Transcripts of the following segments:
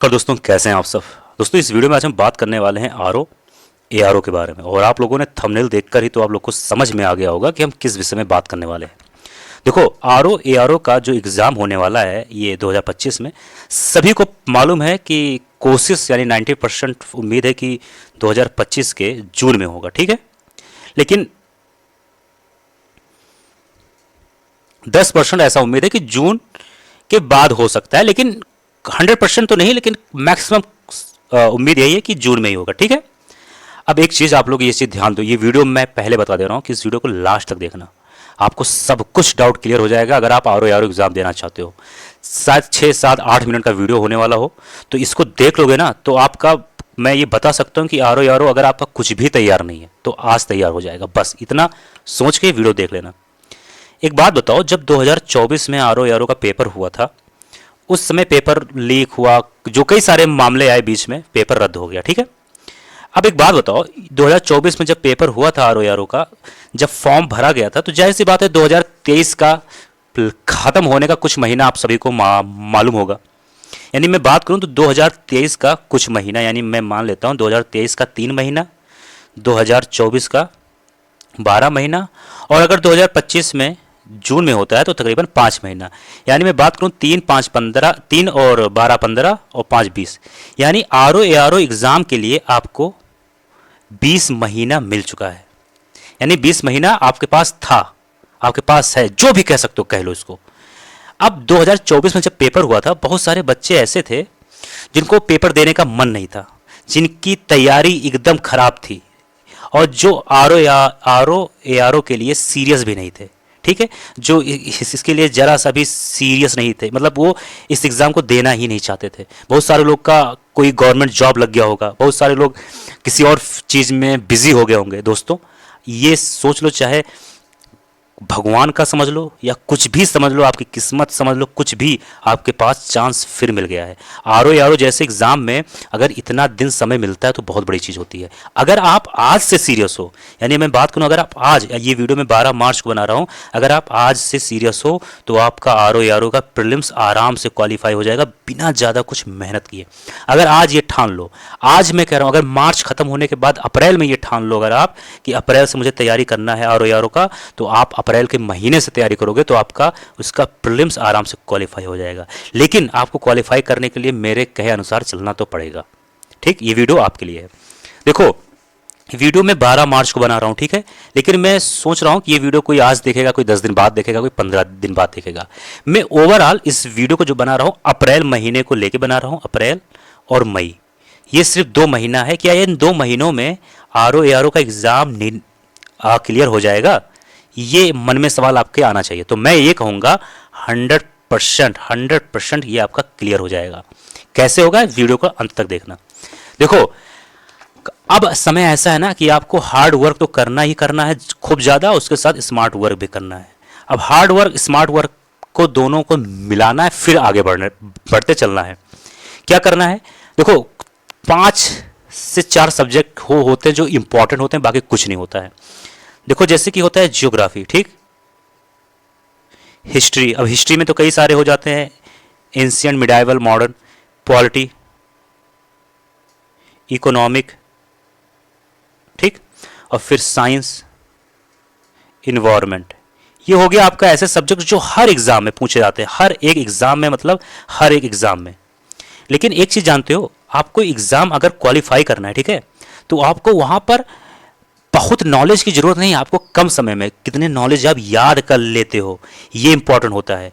कर दोस्तों, कैसे हैं आप सब। दोस्तों, इस वीडियो में आज हम बात करने वाले हैं आरओ एआरओ के बारे में। और आप लोगों ने थंबनेल देखकर ही तो आप लोग को समझ में आ गया होगा कि हम किस विषय में बात करने वाले हैं। देखो, आरओ एआरओ का जो एग्ज़ाम होने वाला है ये 2025 में, सभी को मालूम है कि कोशिश यानी 90% उम्मीद है कि 2025 के जून में होगा, ठीक है। लेकिन 10% ऐसा उम्मीद है कि जून के बाद हो सकता है, लेकिन 100% तो नहीं, लेकिन मैक्सिमम उम्मीद यही है कि जून में ही होगा, ठीक है। अब एक चीज़ आप लोग ये चीज़ ध्यान दो, ये वीडियो मैं पहले बता दे रहा हूँ कि इस वीडियो को लास्ट तक देखना, आपको सब कुछ डाउट क्लियर हो जाएगा। अगर आप आरओ एआरओ एग्ज़ाम देना चाहते हो, शायद 6 7 8 मिनट का वीडियो होने वाला हो, तो इसको देख लोगे ना तो आपका, मैं ये बता सकता हूँ कि आरओ एआरओ अगर आपका कुछ भी तैयार नहीं है तो आज तैयार हो जाएगा। बस इतना सोच के वीडियो देख लेना। एक बात बताओ, जब 2024 में आरओ एआरओ का पेपर हुआ था, उस समय पेपर लीक हुआ, जो कई सारे मामले आए बीच में, पेपर रद्द हो गया, ठीक है। अब एक बात बताओ, 2024 में जब पेपर हुआ था आरओ एआरओ का, जब फॉर्म भरा गया था, तो जाहिर सी बात है 2023 का खत्म होने का कुछ महीना आप सभी को मालूम होगा। यानी मैं बात करूं तो 2023 का कुछ महीना, यानी मैं मान लेता हूं 2023 का 3 महीना, 2024 का 12 महीना, और अगर 2025 में जून में होता है तो तकरीबन 5 महीना। यानी मैं बात करूं 3 5 15, 3 और 12 15 और 5 20, यानी आरओ एआरओ एग्ज़ाम के लिए आपको 20 महीना मिल चुका है। यानी 20 महीना आपके पास था, आपके पास है, जो भी कह सकते हो, कह लो इसको। अब 2024 में जब पेपर हुआ था, बहुत सारे बच्चे ऐसे थे जिनको पेपर देने का मन नहीं था, जिनकी तैयारी एकदम खराब थी, और जो आरओ एआरओ के लिए सीरियस भी नहीं थे, ठीक है। जो इसके लिए जरा सा भी सीरियस नहीं थे, मतलब वो इस एग्ज़ाम को देना ही नहीं चाहते थे। बहुत सारे लोग का कोई गवर्नमेंट जॉब लग गया होगा, बहुत सारे लोग किसी और चीज़ में बिजी हो गए होंगे। दोस्तों, ये सोच लो, चाहे भगवान का समझ लो या कुछ भी समझ लो, आपकी किस्मत समझ लो, कुछ भी, आपके पास चांस फिर मिल गया है। आरओ एआरओ जैसे एग्ज़ाम में अगर इतना दिन समय मिलता है तो बहुत बड़ी चीज़ होती है। अगर आप आज से सीरियस हो, यानी मैं बात करूं, अगर आप आज, ये वीडियो मैं 12 मार्च को बना रहा हूं, अगर आप आज से सीरियस हो तो आपका आरओ एआरओ का प्रीलिम्स आराम से क्वालिफाई हो जाएगा बिना ज़्यादा कुछ मेहनत किए। अगर आज ये ठान लो, आज मैं कह रहा हूँ, अगर मार्च खत्म होने के बाद अप्रैल में ये ठान लो अगर आप कि अप्रैल से मुझे तैयारी करना है आरओ एआरओ का, तो आप अप्रैल के महीने से तैयारी करोगे तो आपका उसका प्रीलिम्स आराम से क्वालिफाई हो जाएगा। लेकिन आपको क्वालिफाई करने के लिए मेरे कहे अनुसार चलना तो पड़ेगा, ठीक। ये वीडियो आपके लिए है। देखो, वीडियो मैं 12 मार्च को बना रहा हूँ, ठीक है, लेकिन मैं सोच रहा हूँ कि ये वीडियो कोई आज देखेगा, कोई 10 दिन बाद देखेगा, कोई 15 दिन बाद देखेगा। मैं ओवरऑल इस वीडियो को जो बना रहा हूँ अप्रैल महीने को लेके बना रहा हूँ, अप्रैल और मई, ये सिर्फ 2 महीना है। क्या इन 2 महीनों में आरओ एआरओ का एग्ज़ाम क्लियर हो जाएगा? ये मन में सवाल आपके आना चाहिए। तो मैं ये कहूँगा 100% ये आपका क्लियर हो जाएगा। कैसे होगा, वीडियो को अंत तक देखना। देखो, अब समय ऐसा है ना कि आपको हार्ड वर्क तो करना ही करना है खूब ज़्यादा, उसके साथ स्मार्ट वर्क भी करना है। अब हार्ड वर्क स्मार्ट वर्क को दोनों को मिलाना है, फिर आगे बढ़ते चलना है। क्या करना है, देखो 5 से 4 सब्जेक्ट होते हैं जो इंपॉर्टेंट होते हैं, बाकी कुछ नहीं होता है। देखो, जैसे कि होता है जियोग्राफी, ठीक, हिस्ट्री। अब हिस्ट्री में तो कई सारे हो जाते हैं, ancient, medieval, modern, polity, economic, ठीक, और फिर साइंस, इन्वायरमेंट। ये हो गया आपका ऐसे सब्जेक्ट जो हर एग्जाम में पूछे जाते हैं, हर एक एग्जाम में, मतलब हर एक एग्जाम में। लेकिन एक चीज जानते हो, आपको एग्जाम अगर क्वालिफाई करना है, ठीक है, तो आपको वहां पर बहुत नॉलेज की जरूरत नहीं है। आपको कम समय में कितने नॉलेज आप याद कर लेते हो, ये इंपॉर्टेंट होता है,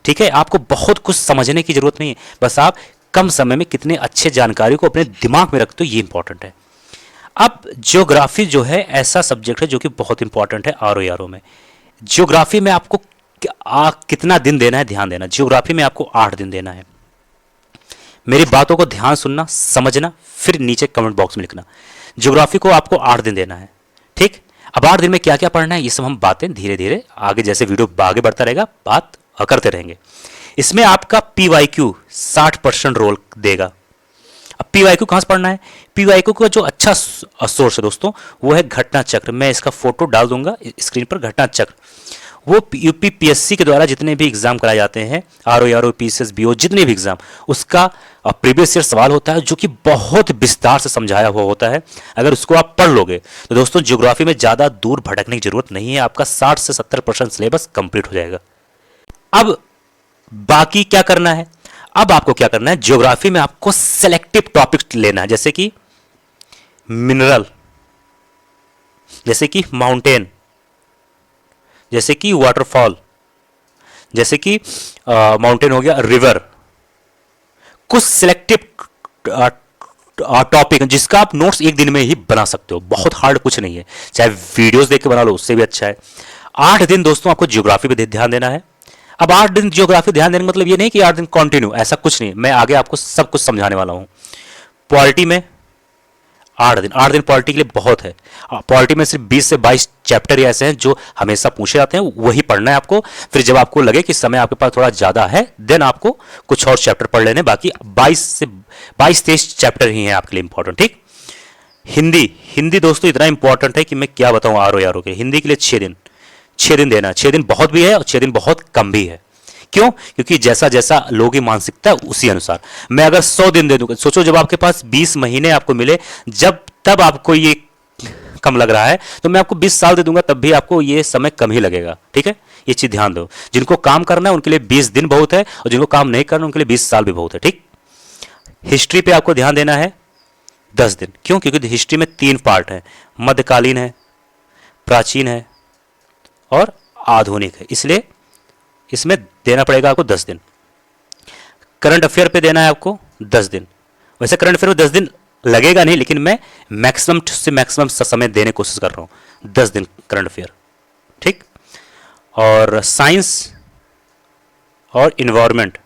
ठीक है। आपको बहुत कुछ समझने की जरूरत नहीं है, बस आप कम समय में कितने अच्छे जानकारी को अपने दिमाग में रखते हो, ये इंपॉर्टेंट है। अब ज्योग्राफी जो है ऐसा सब्जेक्ट है जो कि बहुत इंपॉर्टेंट है आरओ एआरओ में। ज्योग्राफी में आपको कितना दिन देना है, ध्यान देना। ज्योग्राफी में आपको 8 दिन देना है। मेरी बातों को ध्यान सुनना, समझना, फिर नीचे कमेंट बॉक्स में लिखना। ज्योग्राफी को आपको 8 दिन देना है, ठीक। अब 8 दिन में क्या क्या पढ़ना है, ये सब हम बातें धीरे धीरे आगे, जैसे वीडियो आगे बढ़ता रहेगा, बात करते रहेंगे। इसमें आपका पीवाईक्यू 60% रोल देगा। अब पीवाईक्यू कहाँ से पढ़ना है, पीवाईक्यू का जो अच्छा सोर्स है दोस्तों, वो है घटना चक्र। मैं इसका फोटो डाल दूंगा स्क्रीन पर, घटना चक्र। वो यूपीपीएससी के द्वारा जितने भी एग्जाम कराए जाते हैं, आरओ पीसीएस बीओ, जितने भी एग्जाम, उसका प्रीवियस ईयर सवाल होता है जो कि बहुत विस्तार से समझाया हुआ होता है। अगर उसको आप पढ़ लोगे तो दोस्तों ज्योग्राफी में ज़्यादा दूर भटकने की जरूरत नहीं है, आपका 60 से 70% सिलेबस कंप्लीट हो जाएगा। अब बाकी क्या करना है, अब आपको क्या करना है, ज्योग्राफी में आपको सेलेक्टिव टॉपिक लेना है, जैसे कि मिनरल, जैसे कि माउंटेन, जैसे कि वाटरफॉल, जैसे कि माउंटेन हो गया, रिवर, कुछ सिलेक्टिव टॉपिक जिसका आप नोट्स एक दिन में ही बना सकते हो, बहुत हार्ड कुछ नहीं है, चाहे वीडियोस देख के बना लो उससे भी अच्छा है। 8 दिन दोस्तों आपको ज्योग्राफी पे ध्यान देना है। अब 8 दिन ज्योग्राफी ध्यान देने का मतलब ये नहीं कि 8 दिन कंटिन्यू, ऐसा कुछ नहीं, मैं आगे आपको सब कुछ समझाने वाला हूं। पॉलिटी में 8 दिन पॉलिटी के लिए बहुत है। पॉलिटी में सिर्फ 20 से 22 चैप्टर ही ऐसे हैं जो हमेशा पूछे जाते हैं, वही पढ़ना है आपको। फिर जब आपको लगे कि समय आपके पास थोड़ा ज़्यादा है, देन आपको कुछ और चैप्टर पढ़ लेने, बाकी 22-23 चैप्टर ही हैं आपके लिए इंपॉर्टेंट। ठीक। हिंदी दोस्तों इतना इंपॉर्टेंट है कि मैं क्या बताऊं, आर के हिंदी के लिए 6 दिन देना। 6 दिन बहुत भी है और 6 दिन बहुत कम भी है। क्यों? क्योंकि जैसा जैसा लोगों की मानसिकता है उसी अनुसार। मैं अगर 100 दिन दे दूंगा, सोचो जब आपके पास 20 महीने आपको मिले, जब तब आपको ये कम लग रहा है, तो मैं आपको 20 साल दे दूंगा तब भी आपको ये समय कम ही लगेगा। ठीक है, ये चीज ध्यान दो। जिनको काम करना है उनके लिए 20 दिन बहुत है, और जिनको काम नहीं करना उनके लिए 20 साल भी बहुत है। ठीक। हिस्ट्री पे आपको ध्यान देना है 10 दिन। क्यों? क्योंकि हिस्ट्री में 3 पार्ट है, मध्यकालीन है, प्राचीन है और आधुनिक है, इसलिए इसमें देना पड़ेगा आपको 10 दिन। करंट अफेयर पे देना है आपको 10 दिन। वैसे करंट अफेयर में 10 दिन लगेगा नहीं, लेकिन मैं मैक्सिमम से मैक्सिमम समय देने की कोशिश कर रहा हूं, 10 दिन करंट अफेयर। ठीक। और साइंस और इन्वायरमेंट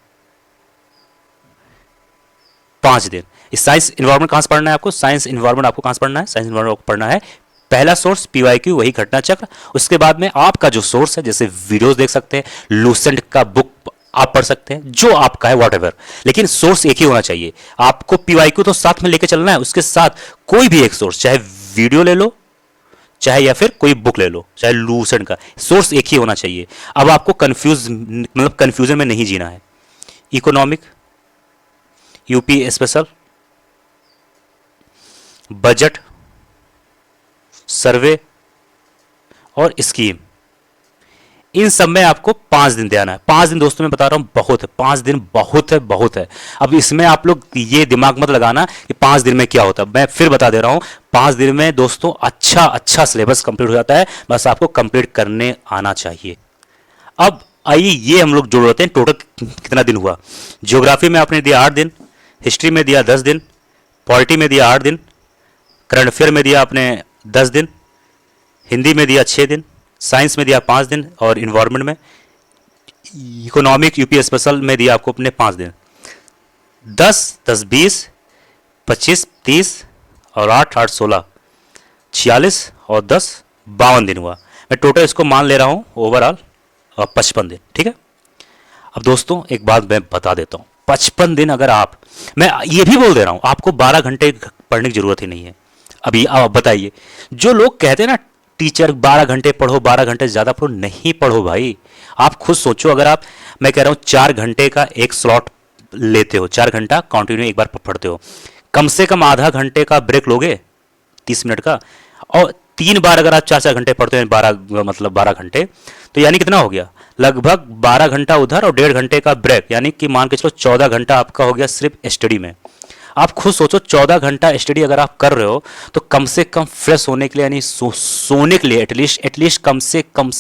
5 दिन। इस साइंस इन्वायरमेंट कहां से पढ़ना है आपको, साइंस इन्वायरमेंट आपको कहां से पढ़ना है, साइंस इन्वायरमेंट आपको पढ़ना है पहला सोर्स पीवाईक्यू, वही घटना चक्र। उसके बाद में आपका जो सोर्स है, जैसे वीडियोस देख सकते हैं, लूसेंट का बुक आप पढ़ सकते हैं, जो आपका है व्हाटएवर, लेकिन सोर्स एक ही होना चाहिए। आपको पीवाईक्यू तो साथ में लेके चलना है, उसके साथ कोई भी एक सोर्स, चाहे वीडियो ले लो, चाहे या फिर कोई बुक ले लो, चाहे लूसेंट का, सोर्स एक ही होना चाहिए। अब आपको कंफ्यूजन में नहीं जीना है। इकोनॉमिक, यूपी स्पेशल, बजट, सर्वे और स्कीम, इन सब में आपको 5 दिन देना है। 5 दिन दोस्तों मैं बता रहा हूं बहुत है, 5 दिन बहुत है। अब इसमें आप लोग ये दिमाग मत लगाना कि 5 दिन में क्या होता है, मैं फिर बता दे रहा हूं, 5 दिन में दोस्तों अच्छा सिलेबस कंप्लीट हो जाता है, बस आपको कंप्लीट करने आना चाहिए। अब आइए ये हम लोग जोड़ लेते हैं, टोटल कितना दिन हुआ। ज्योग्राफी में आपने दिया 8 दिन, हिस्ट्री में दिया 10 दिन, पॉलिटी में दिया 8 दिन, करंट अफेयर में दिया आपने 10 दिन, हिंदी में दिया 6 दिन, साइंस में दिया 5 दिन, और इन्वायरमेंट में, इकोनॉमिक यूपी स्पेशल में दिया आपको अपने 5 दिन। 10, 10, 20, 25, 30 और 8, 8, 16, 46 और 10, 52 दिन हुआ। मैं टोटल इसको मान ले रहा हूं ओवरऑल 55 दिन। ठीक है। अब दोस्तों एक बात मैं बता देता हूं, 55 दिन अगर मैं ये भी बोल दे रहा हूं, आपको 12 घंटे पढ़ने की जरूरत ही नहीं है। अभी आप बताइए, जो लोग कहते हैं ना टीचर 12 घंटे पढ़ो, 12 घंटे ज़्यादा पढ़ो, नहीं पढ़ो भाई। आप खुद सोचो, अगर मैं कह रहा हूँ 4 घंटे का एक स्लॉट लेते हो, 4 घंटा कंटिन्यू एक बार पढ़ते हो, कम से कम आधा घंटे का ब्रेक लोगे 30 मिनट का, और 3 बार अगर आप 4-4 घंटे पढ़ते हो, 12 घंटे, तो यानी कितना हो गया, लगभग 12 घंटा उधर और 1.5 घंटे का ब्रेक, यानी कि मान के चलो 14 घंटा आपका हो गया सिर्फ स्टडी में। आप खुद सोचो 14 घंटा स्टडी अगर आप कर रहे हो, तो कम से कम फ्रेश होने के लिए, यानी सोने के लिए एटलीस्ट कम से कम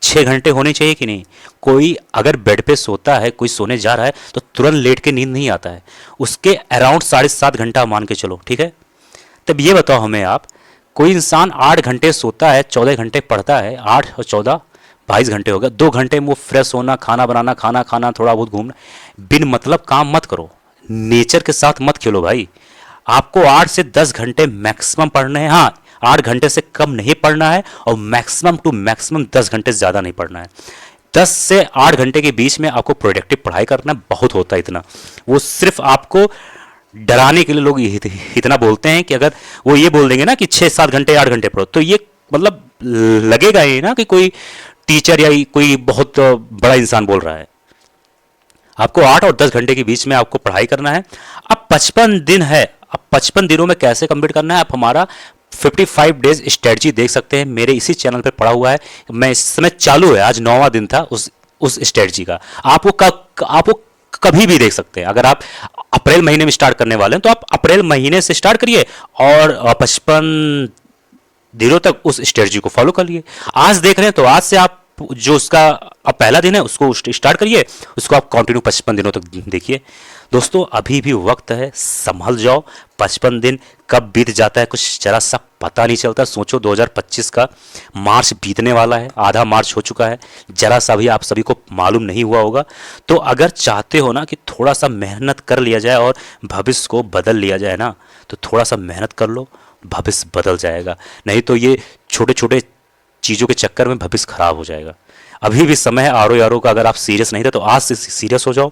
6 घंटे होने चाहिए कि नहीं। कोई अगर बेड पे सोता है, कोई सोने जा रहा है, तो तुरंत लेट के नींद नहीं आता है, उसके अराउंड 7.5 घंटा मान के चलो। ठीक है। तब ये बताओ हमें आप, कोई इंसान 8 घंटे सोता है, 14 घंटे पढ़ता है, 8 और 14 22 घंटे हो गए। 2 घंटे में वो फ्रेश होना, खाना बनाना, खाना खाना, थोड़ा बहुत घूमना, बिन मतलब काम मत करो, नेचर के साथ मत खेलो भाई। आपको 8 से 10 घंटे मैक्सिमम पढ़ना है। हाँ, 8 घंटे से कम नहीं पढ़ना है, और मैक्सिमम टू मैक्सिमम 10 घंटे से ज़्यादा नहीं पढ़ना है। 10 से 8 घंटे के बीच में आपको प्रोडक्टिव पढ़ाई करना बहुत होता है। इतना वो सिर्फ आपको डराने के लिए लोग इतना बोलते हैं कि अगर वो ये बोल देंगे ना कि 6-7 घंटे 8 घंटे पढ़ो, तो ये मतलब लगेगा ही ना कि कोई टीचर या कोई बहुत बड़ा इंसान बोल रहा है। आपको 8 और 10 घंटे के बीच में आपको पढ़ाई करना है। अब 55 दिन है, अब 55 दिनों में कैसे कंप्लीट करना है, आप हमारा 55 डेज स्ट्रेटजी देख सकते हैं, मेरे इसी चैनल पे पड़ा हुआ है। मैं इस समय चालू है, आज 9वां दिन था उस स्ट्रेटजी का। आपको कभी भी देख सकते हैं। अगर आप अप्रैल महीने में स्टार्ट करने वाले हैं तो आप अप्रैल महीने से स्टार्ट करिए और 55 दिनों तक उस स्ट्रेटजी को फॉलो कर लिए। आज देख रहे हैं तो आज से आप जो उसका अब पहला दिन है उसको स्टार्ट करिए, उसको आप कंटिन्यू 55 दिनों तक देखिए। दोस्तों अभी भी वक्त है, संभल जाओ। 55 दिन कब बीत जाता है कुछ जरा सा पता नहीं चलता। सोचो 2025 का मार्च बीतने वाला है, आधा मार्च हो चुका है, जरा सा भी आप सभी को मालूम नहीं हुआ होगा। तो अगर चाहते हो ना कि थोड़ा सा मेहनत कर लिया जाए और भविष्य को बदल लिया जाए ना, तो थोड़ा सा मेहनत कर लो, भविष्य बदल जाएगा। नहीं तो ये छोटे छोटे चीज़ों के चक्कर में भविष्य खराब हो जाएगा। अभी भी समय है आरो यारो का, अगर आप सीरियस नहीं थे तो आज से सीरियस हो जाओ,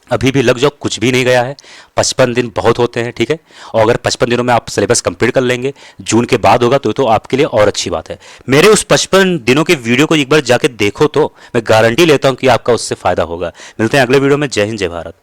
अभी भी लग जाओ, कुछ भी नहीं गया है। 55 दिन बहुत होते हैं, ठीक है। और अगर 55 दिनों में आप सिलेबस कंप्लीट कर लेंगे, जून के बाद होगा तो आपके लिए और अच्छी बात है। मेरे उस 55 दिनों के वीडियो को एक बार जाके देखो, तो मैं गारंटी लेता हूं कि आपका उससे फायदा होगा। मिलते हैं अगले वीडियो में। जय हिंद, जय भारत।